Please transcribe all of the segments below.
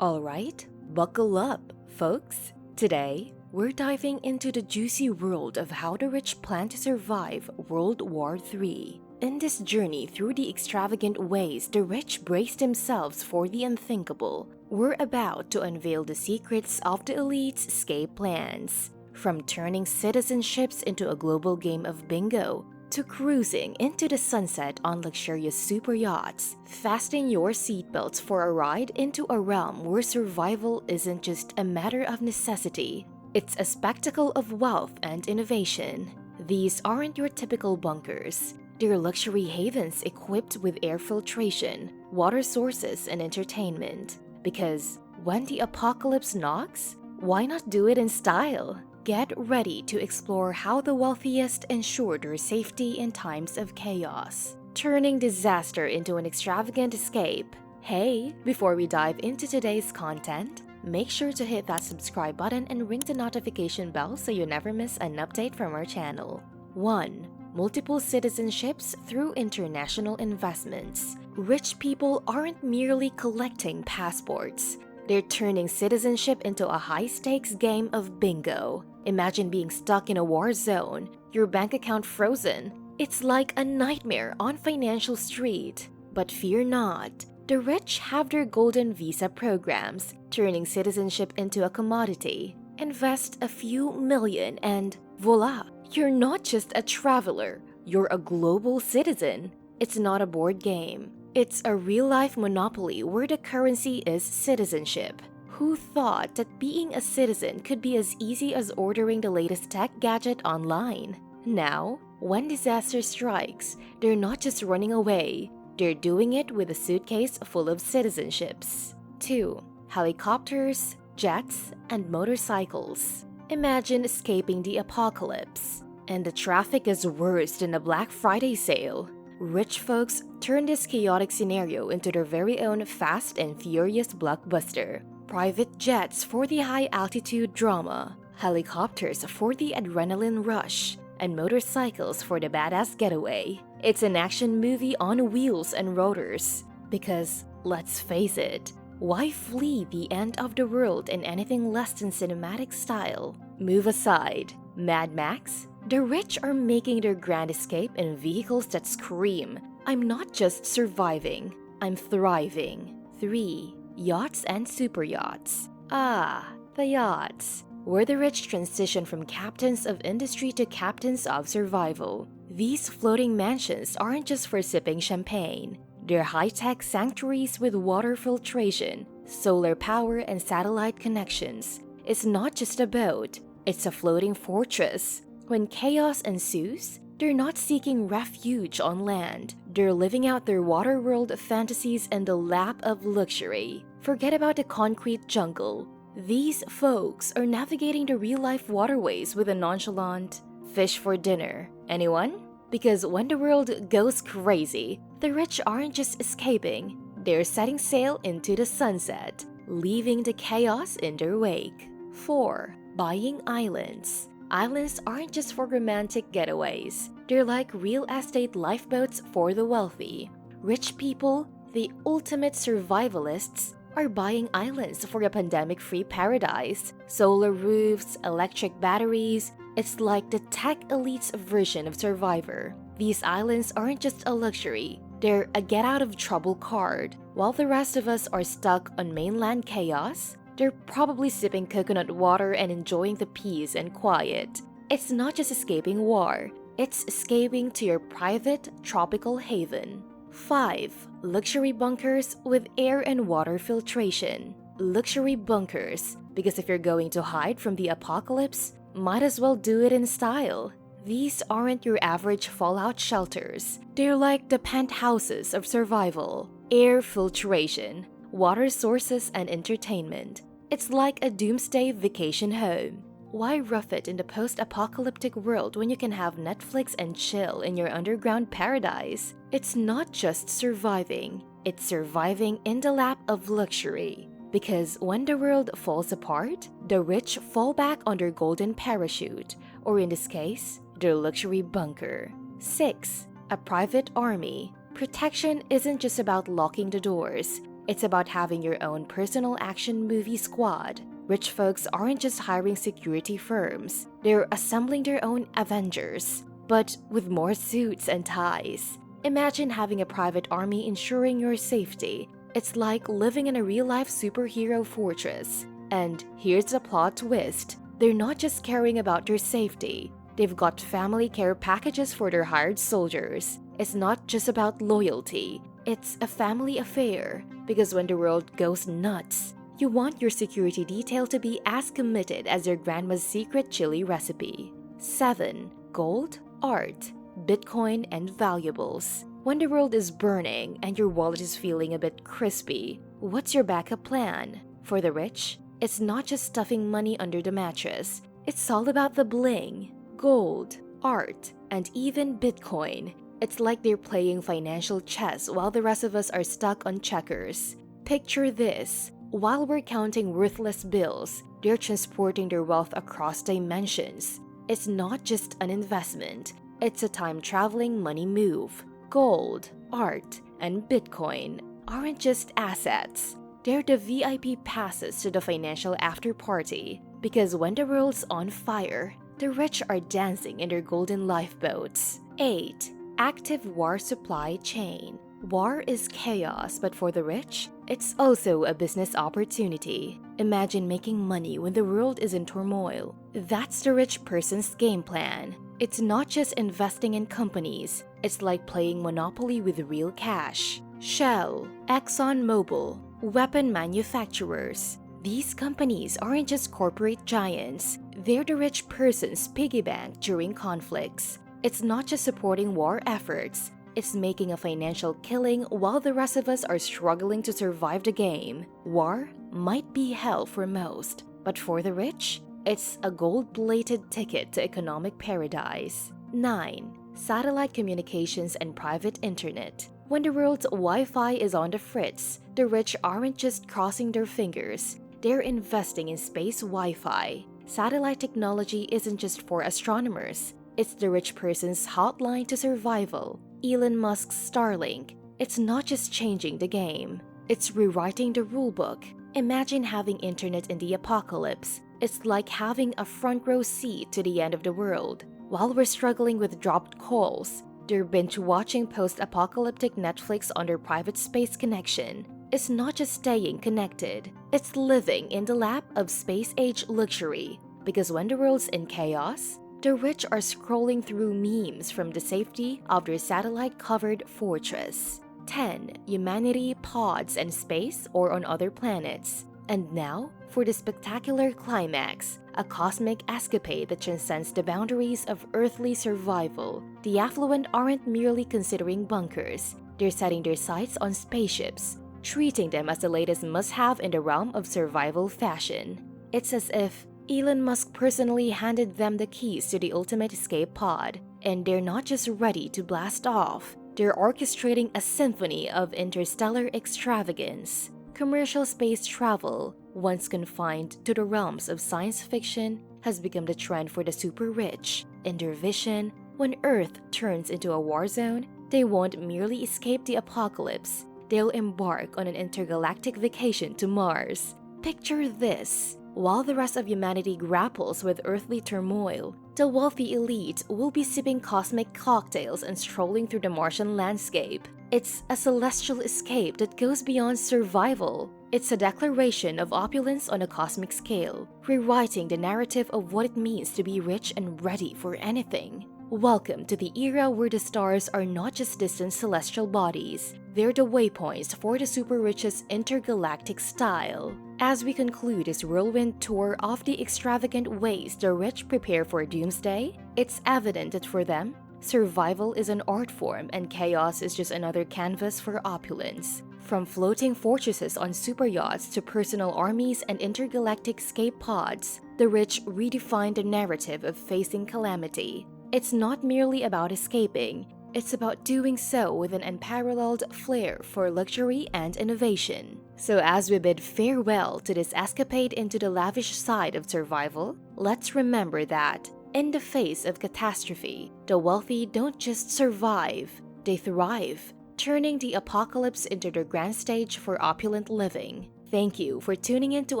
Alright, buckle up, folks. Today, we're diving into the juicy world of how the rich plan to survive World War III. In this journey through the extravagant ways the rich braced themselves for the unthinkable, we're about to unveil the secrets of the elite's escape plans. From turning citizenships into a global game of bingo, to cruising into the sunset on luxurious super yachts, fasten your seatbelts for a ride into a realm where survival isn't just a matter of necessity, it's a spectacle of wealth and innovation. These aren't your typical bunkers. They're luxury havens equipped with air filtration, water sources, and entertainment. Because when the apocalypse knocks, why not do it in style? Get ready to explore how the wealthiest ensure their safety in times of chaos, turning disaster into an extravagant escape. Hey, before we dive into today's content, make sure to hit that subscribe button and ring the notification bell so you never miss an update from our channel. 1. Multiple citizenships through international investments. Rich people aren't merely collecting passports. They're turning citizenship into a high-stakes game of bingo. Imagine being stuck in a war zone, your bank account frozen. It's like a nightmare on Financial Street. But fear not. The rich have their golden visa programs, turning citizenship into a commodity. Invest a few million and voila! You're not just a traveler, you're a global citizen. It's not a board game. It's a real-life monopoly where the currency is citizenship. Who thought that being a citizen could be as easy as ordering the latest tech gadget online? Now, when disaster strikes, they're not just running away, they're doing it with a suitcase full of citizenships. 2. Helicopters, jets, and motorcycles. Imagine escaping the apocalypse, and the traffic is worse than a Black Friday sale. Rich folks turn this chaotic scenario into their very own Fast and Furious blockbuster. Private jets for the high-altitude drama, helicopters for the adrenaline rush, and motorcycles for the badass getaway. It's an action movie on wheels and rotors. Because, let's face it, why flee the end of the world in anything less than cinematic style? Move aside. Mad Max? The rich are making their grand escape in vehicles that scream, "I'm not just surviving, I'm thriving." 3. Yachts and super yachts. The yachts. Where the rich transition from captains of industry to captains of survival. These floating mansions aren't just for sipping champagne. They're high-tech sanctuaries with water filtration, solar power, and satellite connections. It's not just a boat, it's a floating fortress. When chaos ensues, they're not seeking refuge on land. They're living out their waterworld fantasies in the lap of luxury. Forget about the concrete jungle. These folks are navigating the real-life waterways with a nonchalant fish for dinner. Anyone? Because when the world goes crazy, the rich aren't just escaping. They're setting sail into the sunset, leaving the chaos in their wake. 4. Buying islands. Islands aren't just for romantic getaways. They're like real estate lifeboats for the wealthy. Rich people, the ultimate survivalists, are buying islands for a pandemic-free paradise. Solar roofs, electric batteries. It's like the tech elite's version of Survivor. These islands aren't just a luxury. They're a get-out-of-trouble card. While the rest of us are stuck on mainland chaos, they're probably sipping coconut water and enjoying the peace and quiet. It's not just escaping war, it's escaping to your private tropical haven. 5. Luxury bunkers with air and water filtration. Luxury bunkers, because if you're going to hide from the apocalypse, might as well do it in style. These aren't your average fallout shelters. They're like the penthouses of survival. Air filtration, water sources, and entertainment. It's like a doomsday vacation home. Why rough it in the post-apocalyptic world when you can have Netflix and chill in your underground paradise? It's not just surviving, it's surviving in the lap of luxury. Because when the world falls apart, the rich fall back on their golden parachute, or in this case, their luxury bunker. 6. A private army. Protection isn't just about locking the doors. It's about having your own personal action movie squad. Rich folks aren't just hiring security firms, they're assembling their own Avengers, but with more suits and ties. Imagine having a private army ensuring your safety. It's like living in a real-life superhero fortress. And here's the plot twist. They're not just caring about your safety. They've got family care packages for their hired soldiers. It's not just about loyalty. It's a family affair. Because when the world goes nuts, you want your security detail to be as committed as your grandma's secret chili recipe. 7. Gold, art, Bitcoin, and valuables. When the world is burning and your wallet is feeling a bit crispy, what's your backup plan? For the rich, it's not just stuffing money under the mattress. It's all about the bling, gold, art, and even Bitcoin. It's like they're playing financial chess while the rest of us are stuck on checkers. Picture this. While we're counting worthless bills, they're transporting their wealth across dimensions. It's not just an investment. It's a time-traveling money move. Gold, art, and Bitcoin aren't just assets. They're the VIP passes to the financial after-party. Because when the world's on fire, the rich are dancing in their golden lifeboats. 8. Active war supply chain. War is chaos, but for the rich, it's also a business opportunity. Imagine making money when the world is in turmoil. That's the rich person's game plan. It's not just investing in companies. It's like playing Monopoly with real cash. Shell, ExxonMobil, weapon manufacturers. These companies aren't just corporate giants. They're the rich person's piggy bank during conflicts. It's not just supporting war efforts. It's making a financial killing while the rest of us are struggling to survive the game. War might be hell for most, but for the rich, it's a gold-plated ticket to economic paradise. 9. Satellite communications and private internet. When the world's Wi-Fi is on the fritz, the rich aren't just crossing their fingers. They're investing in space Wi-Fi. Satellite technology isn't just for astronomers. It's the rich person's hotline to survival. Elon Musk's Starlink. It's not just changing the game. It's rewriting the rulebook. Imagine having internet in the apocalypse. It's like having a front row seat to the end of the world. While we're struggling with dropped calls, they're binge-watching post-apocalyptic Netflix on their private space connection. It's not just staying connected. It's living in the lap of space-age luxury. Because when the world's in chaos, the rich are scrolling through memes from the safety of their satellite-covered fortress. 10. Humanity pods and space or on other planets. And now, for the spectacular climax, a cosmic escapade that transcends the boundaries of earthly survival. The affluent aren't merely considering bunkers. They're setting their sights on spaceships, treating them as the latest must-have in the realm of survival fashion. It's as if Elon Musk personally handed them the keys to the ultimate escape pod, and they're not just ready to blast off, they're orchestrating a symphony of interstellar extravagance. Commercial space travel, once confined to the realms of science fiction, has become the trend for the super rich. In their vision, when Earth turns into a war zone, they won't merely escape the apocalypse, they'll embark on an intergalactic vacation to Mars. Picture this. While the rest of humanity grapples with earthly turmoil, the wealthy elite will be sipping cosmic cocktails and strolling through the Martian landscape. It's a celestial escape that goes beyond survival. It's a declaration of opulence on a cosmic scale, rewriting the narrative of what it means to be rich and ready for anything. Welcome to the era where the stars are not just distant celestial bodies, they're the waypoints for the super rich's intergalactic style. As we conclude this whirlwind tour of the extravagant ways the rich prepare for doomsday, it's evident that for them, survival is an art form and chaos is just another canvas for opulence. From floating fortresses on super yachts to personal armies and intergalactic escape pods, the rich redefine the narrative of facing calamity. It's not merely about escaping, it's about doing so with an unparalleled flair for luxury and innovation. So as we bid farewell to this escapade into the lavish side of survival, let's remember that, in the face of catastrophe, the wealthy don't just survive, they thrive. turning the apocalypse into the grand stage for opulent living. Thank you for tuning in to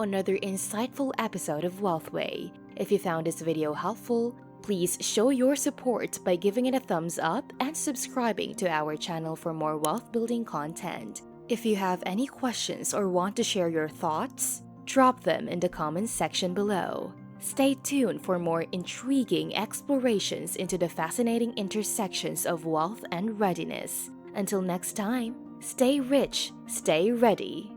another insightful episode of Wealthway. If you found this video helpful, please show your support by giving it a thumbs up and subscribing to our channel for more wealth-building content. If you have any questions or want to share your thoughts, drop them in the comments section below. Stay tuned for more intriguing explorations into the fascinating intersections of wealth and readiness. Until next time, stay rich, stay ready.